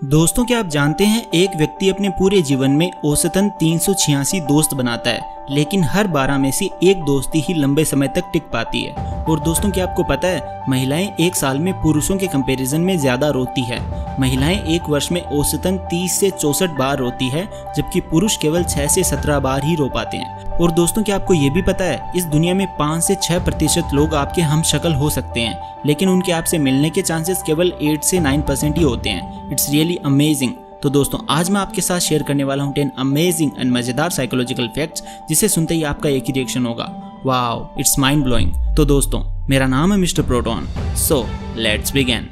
दोस्तों, क्या आप जानते हैं एक व्यक्ति अपने पूरे जीवन में औसतन 386 दोस्त बनाता है, लेकिन हर 12 में से एक दोस्ती ही लंबे समय तक टिक पाती है। और दोस्तों, क्या आपको पता है महिलाएं एक साल में पुरुषों के कंपैरिजन में ज्यादा रोती है। महिलाएं एक वर्ष में औसतन 30 से 64 बार रोती है, जबकि पुरुष केवल 6 से 17 बार ही रो पाते हैं। और दोस्तों, क्या आपको ये भी पता है इस दुनिया में 5 से 6% लोग आपके हम शक्ल हो सकते हैं, लेकिन उनके आपसे मिलने के चांसेस केवल 8 से 9% ही होते हैं। It's really amazing. तो दोस्तों, आज मैं आपके साथ शेयर करने वाला हूँ 10 अमेजिंग एंड मजेदार साइकोलॉजिकल फैक्ट्स, जिसे सुनते ही आपका एक ही रिएक्शन होगा, वाओ, इट्स माइंड ब्लोइंग। तो दोस्तों, मेरा नाम है mister proton, so let's begin.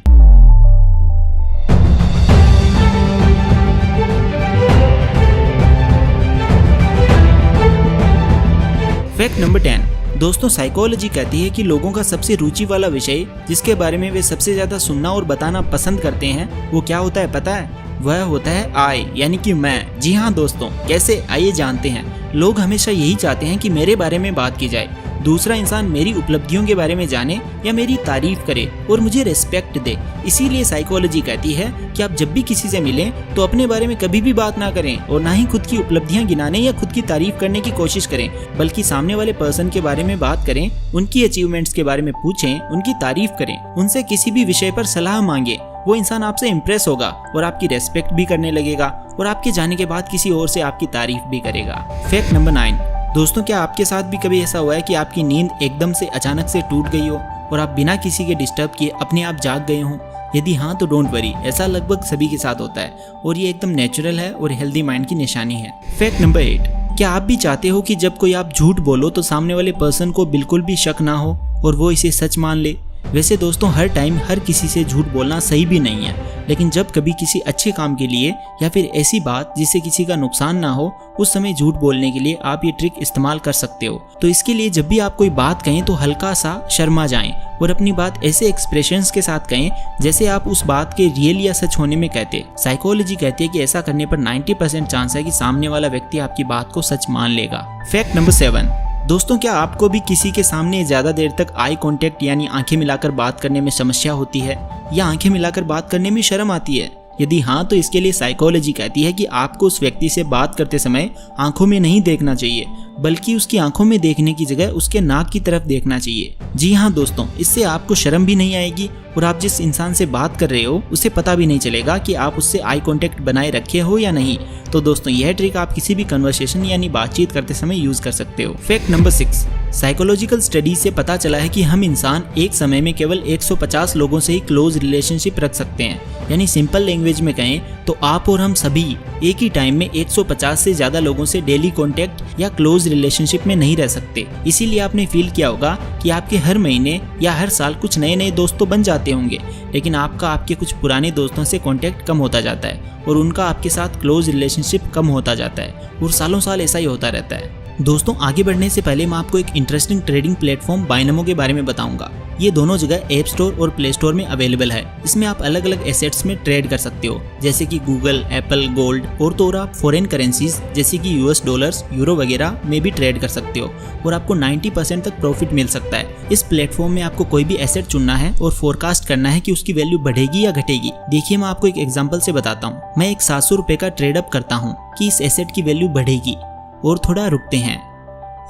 Fact number 10। दोस्तों, साइकोलॉजी कहती है कि लोगों का सबसे रुचि वाला विषय जिसके बारे में वे सबसे ज्यादा सुनना और बताना पसंद करते हैं, वो क्या होता है पता है? वह होता है आई, यानी कि मैं। जी हाँ दोस्तों, कैसे, आइए जानते हैं। लोग हमेशा यही चाहते हैं कि मेरे बारे में बात की जाए, दूसरा इंसान मेरी उपलब्धियों के बारे में जाने या मेरी तारीफ करे और मुझे रिस्पेक्ट दे। इसीलिए साइकोलॉजी कहती है कि आप जब भी किसी से मिलें तो अपने बारे में कभी भी बात ना करें और ना ही खुद की उपलब्धियां गिनाने या खुद की तारीफ करने की कोशिश करें, बल्कि सामने वाले पर्सन के बारे में बात करें, उनकी अचीवमेंट्स के बारे में पूछें, उनकी तारीफ करें, उनसे किसी भी विषय पर सलाह मांगे। वो इंसान आपसे इम्प्रेस होगा और आपकी रेस्पेक्ट भी करने लगेगा और आपके जाने के बाद किसी और से आपकी तारीफ भी करेगा। Fact number 9। दोस्तों, क्या आपके साथ भी कभी ऐसा हुआ है कि आपकी नींद एकदम से अचानक से टूट गई हो और आप बिना किसी के डिस्टर्ब किए अपने आप जाग गए हो? यदि हाँ तो डोंट वरी, ऐसा लगभग सभी के साथ होता है और ये एकदम नेचुरल है और हेल्दी माइंड की निशानी है। Fact number 8। क्या आप भी चाहते हो कि जब कोई आप झूठ बोलो तो सामने वाले पर्सन को बिल्कुल भी शक ना हो और वो इसे सच मान ले? वैसे दोस्तों, हर टाइम हर किसी से झूठ बोलना सही भी नहीं है, लेकिन जब कभी किसी अच्छे काम के लिए या फिर ऐसी बात जिससे किसी का नुकसान ना हो, उस समय झूठ बोलने के लिए आप ये ट्रिक इस्तेमाल कर सकते हो। तो इसके लिए जब भी आप कोई बात कहें तो हल्का सा शर्मा जाएं और अपनी बात ऐसे एक्सप्रेशंस के साथ कहें जैसे आप उस बात के रियल या सच होने में कहते। साइकोलॉजी कहती है कि ऐसा करने पर 90% चांस है कि सामने वाला व्यक्ति आपकी बात को सच मान लेगा। Fact number 7। दोस्तों, क्या आपको भी किसी के सामने ज्यादा देर तक आई कांटेक्ट यानी आंखें मिलाकर बात करने में समस्या होती है या आंखें मिलाकर बात करने में शर्म आती है? यदि हाँ तो इसके लिए साइकोलॉजी कहती है कि आपको उस व्यक्ति से बात करते समय आंखों में नहीं देखना चाहिए, बल्कि उसकी आंखों में देखने की जगह उसके नाक की तरफ देखना चाहिए। जी हाँ दोस्तों, इससे आपको शर्म भी नहीं आएगी और आप जिस इंसान से बात कर रहे हो उसे पता भी नहीं चलेगा कि आप उससे आई कांटेक्ट बनाए रखे हो या नहीं। तो दोस्तों, यह ट्रिक आप किसी भी कन्वर्सेशन यानी बातचीत करते समय यूज कर सकते हो। Fact number 6। साइकोलॉजिकल स्टडी से पता चला है कि हम इंसान एक समय में केवल 150 लोगों से ही क्लोज रिलेशनशिप रख सकते हैं। यानी सिंपल लैंग्वेज में कहें तो आप और हम सभी एक ही टाइम में 150 से ज्यादा लोगों से डेली कांटेक्ट या क्लोज रिलेशनशिप में नहीं रह सकते। इसीलिए आपने फील किया होगा कि आपके हर महीने या हर साल कुछ नए नए दोस्त तो बन जाते होंगे, लेकिन आपके कुछ पुराने दोस्तों से कांटेक्ट कम होता जाता है और उनका आपके साथ क्लोज रिलेशनशिप कम होता जाता है और सालों साल ऐसा ही होता रहता है। दोस्तों, आगे बढ़ने से पहले मैं आपको एक इंटरेस्टिंग ट्रेडिंग प्लेटफॉर्म बाइनमो के बारे में बताऊंगा। ये दोनों जगह ऐप स्टोर और प्ले स्टोर में अवेलेबल है। इसमें आप अलग अलग एसेट्स में ट्रेड कर सकते हो, जैसे कि गूगल, एप्पल, गोल्ड, और तो और आप फॉरेन करेंसीज जैसे कि यूएस डॉलर्स, यूरो वगैरह में भी ट्रेड कर सकते हो और आपको 90% तक प्रॉफिट मिल सकता है। इस प्लेटफॉर्म में आपको कोई भी एसेट चुनना है और फोरकास्ट करना है कि उसकी वैल्यू बढ़ेगी या घटेगी। देखिए, मैं आपको एक एग्जाम्पल से बताता हूँ। मैं एक 700 रुपए का ट्रेड अप करता हूँ कि इस एसेट की वैल्यू बढ़ेगी और थोड़ा रुकते हैं।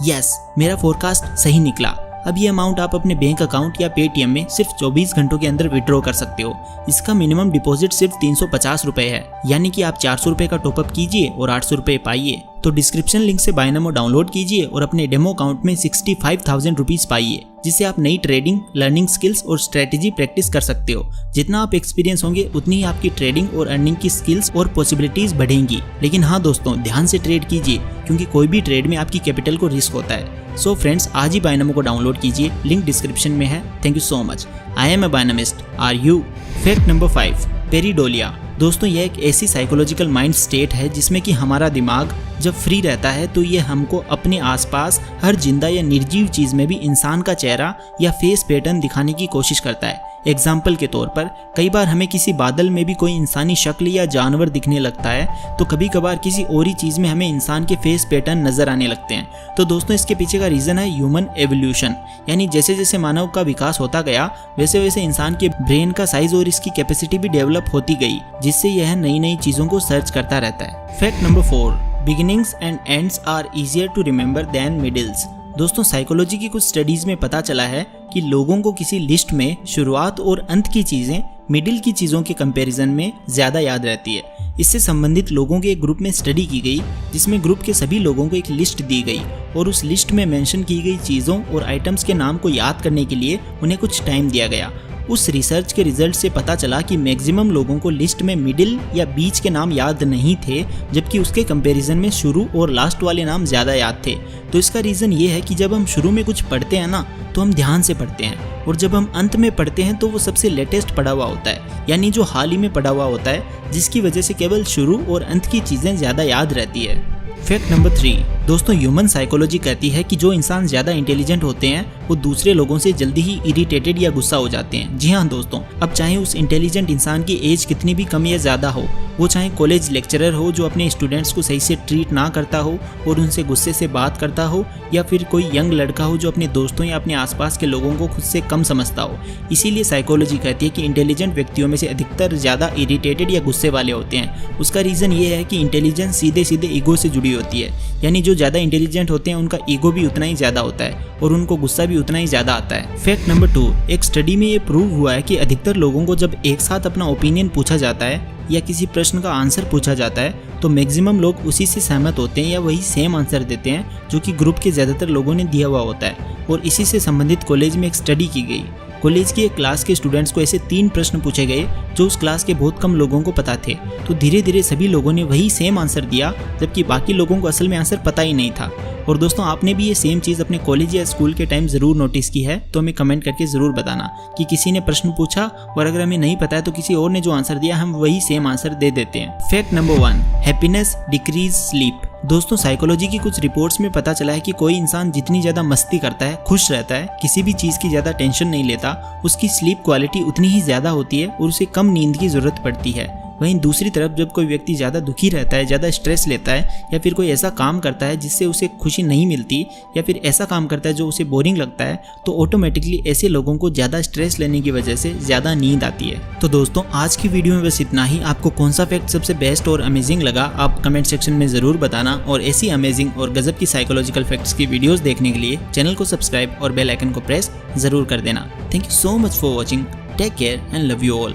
यस, मेरा फोरकास्ट सही निकला। अब ये अमाउंट आप अपने बैंक अकाउंट या पेटीएम में सिर्फ 24 घंटों के अंदर विड्रॉ कर सकते हो। इसका मिनिमम डिपॉजिट सिर्फ 350 रुपए है, यानी कि आप 400 रुपए का टॉपअप कीजिए और 800 रुपए पाइए। तो डिस्क्रिप्शन लिंक से बाइनमो डाउनलोड कीजिए और अपने डेमो अकाउंट में 65,000 रुपीज पाइए, जिससे आप नई ट्रेडिंग, लर्निंग स्किल्स और स्ट्रेटेजी प्रैक्टिस कर सकते हो। जितना आप एक्सपीरियंस होंगे उतनी ही आपकी ट्रेडिंग और अर्निंग की स्किल्स और पॉसिबिलिटीज बढ़ेंगी। लेकिन हाँ दोस्तों, ध्यान से ट्रेड कीजिए, क्योंकि कोई भी ट्रेड में आपकी कैपिटल को रिस्क होता है। सो फ्रेंड्स, आज ही बाइनमो को डाउनलोड कीजिए, लिंक डिस्क्रिप्शन में है। Thank you so much. I am a बाइनमिस्ट, are you? Fact number 5। Pareidolia. दोस्तों, यह एक ऐसी साइकोलॉजिकल माइंड स्टेट है जिसमें कि हमारा दिमाग जब फ्री रहता है तो ये हमको अपने आसपास हर जिंदा या निर्जीव चीज में भी इंसान का चेहरा या फेस पैटर्न दिखाने की कोशिश करता है। एग्जाम्पल के तौर पर कई बार हमें किसी बादल में भी कोई इंसानी शक्ल या जानवर दिखने लगता है, तो कभी कभार किसी और ही चीज़ में हमें इंसान के फेस पैटर्न नजर आने लगते हैं। तो दोस्तों इसके पीछे का रीज़न है ह्यूमन एवोल्यूशन, यानी जैसे जैसे मानव का विकास होता गया वैसे वैसे इंसान के ब्रेन का साइज और इसकी कैपेसिटी भी डेवलप होती गई, जिससे यह नई नई चीज़ों को सर्च करता रहता है। Fact number 4, beginnings and ends are easier to remember then middles. दोस्तों साइकोलॉजी की कुछ स्टडीज में पता चला है कि लोगों को किसी लिस्ट में शुरुआत और अंत की चीजें मिडिल की चीजों के कंपैरिजन में ज्यादा याद रहती है। इससे संबंधित लोगों के एक ग्रुप में स्टडी की गई, जिसमें ग्रुप के सभी लोगों को एक लिस्ट दी गई और उस लिस्ट में मेंशन की गई चीजों और आइटम्स के नाम को याद करने के लिए उन्हें कुछ टाइम दिया गया। उस रिसर्च के रिजल्ट से पता चला कि मैक्सिमम लोगों को लिस्ट में मिडिल या बीच के नाम याद नहीं थे, जबकि उसके कंपैरिजन में शुरू और लास्ट वाले नाम ज़्यादा याद थे। तो इसका रीज़न ये है कि जब हम शुरू में कुछ पढ़ते हैं ना, तो हम ध्यान से पढ़ते हैं, और जब हम अंत में पढ़ते हैं तो वो सबसे लेटेस्ट पढ़ा हुआ होता है, यानी जो हाल ही में पढ़ा हुआ होता है, जिसकी वजह से केवल शुरू और अंत की चीज़ें ज़्यादा याद रहती है। फैक्ट नंबर 3, दोस्तों ह्यूमन साइकोलॉजी कहती है कि जो इंसान ज़्यादा इंटेलिजेंट होते हैं वो दूसरे लोगों से जल्दी ही इरिटेटेड या गुस्सा हो जाते हैं। जी हाँ दोस्तों, अब चाहे उस इंटेलिजेंट इंसान की एज कितनी भी कम या ज़्यादा हो, वो चाहे कॉलेज लेक्चरर हो जो अपने स्टूडेंट्स को सही से ट्रीट ना करता हो और उनसे गुस्से से बात करता हो, या फिर कोई यंग लड़का हो जो अपने दोस्तों या अपने आसपास के लोगों को खुद से कम समझता हो। इसीलिए साइकोलॉजी कहती है कि इंटेलिजेंट व्यक्तियों में से अधिकतर ज़्यादा इरिटेटेड या गुस्से वाले होते हैं। उसका रीज़न ये है कि इंटेलिजेंस सीधे सीधे ईगो से जुड़ी होती है, यानी जो ज़्यादा इंटेलिजेंट होते हैं उनका ईगो भी उतना ही ज़्यादा होता है और उनको गुस्सा भी उतना ही ज़्यादा आता है। फैक्ट नंबर 2, एक स्टडी में ये प्रूव हुआ है कि अधिकतर लोगों को जब एक साथ अपना ओपिनियन पूछा जाता है या किसी प्रश्न का आंसर पूछा जाता है, तो मैक्सिमम लोग उसी से सहमत होते हैं या वही सेम आंसर देते हैं जो कि ग्रुप के ज़्यादातर लोगों ने दिया हुआ होता है। और इसी से संबंधित कॉलेज में एक स्टडी की गई। कॉलेज की एक क्लास के स्टूडेंट्स को ऐसे 3 प्रश्न पूछे गए जो उस क्लास के बहुत कम लोगों को पता थे, तो धीरे धीरे सभी लोगों ने वही सेम आंसर दिया, जबकि बाकी लोगों को असल में आंसर पता ही नहीं था। और दोस्तों आपने भी ये सेम चीज़ अपने कॉलेज या स्कूल के टाइम ज़रूर नोटिस की है, तो हमें कमेंट करके ज़रूर बताना कि किसी ने प्रश्न पूछा और अगर हमें नहीं पता है तो किसी और ने जो आंसर दिया हम वही सेम आंसर दे देते हैं। Fact number 1, happiness decrease sleep. दोस्तों साइकोलॉजी की कुछ रिपोर्ट्स में पता चला है कि कोई इंसान जितनी ज़्यादा मस्ती करता है, खुश रहता है, किसी भी चीज़ की ज़्यादा टेंशन नहीं लेता, उसकी स्लीप क्वालिटी उतनी ही ज़्यादा होती है और उसे कम नींद की ज़रूरत पड़ती है। वहीं दूसरी तरफ जब कोई व्यक्ति ज़्यादा दुखी रहता है, ज़्यादा स्ट्रेस लेता है, या फिर कोई ऐसा काम करता है जिससे उसे खुशी नहीं मिलती, या फिर ऐसा काम करता है जो उसे बोरिंग लगता है, तो ऑटोमेटिकली ऐसे लोगों को ज़्यादा स्ट्रेस लेने की वजह से ज़्यादा नींद आती है। तो दोस्तों आज की वीडियो में बस इतना ही। आपको कौन सा फैक्ट सबसे बेस्ट और अमेजिंग लगा आप कमेंट सेक्शन में ज़रूर बताना, और ऐसी अमेजिंग और गजब की साइकोलॉजिकल फैक्ट्स की वीडियोस देखने के लिए चैनल को सब्सक्राइब और बेल आइकन को प्रेस ज़रूर कर देना। Thank you so much for watching. Take care and love you all.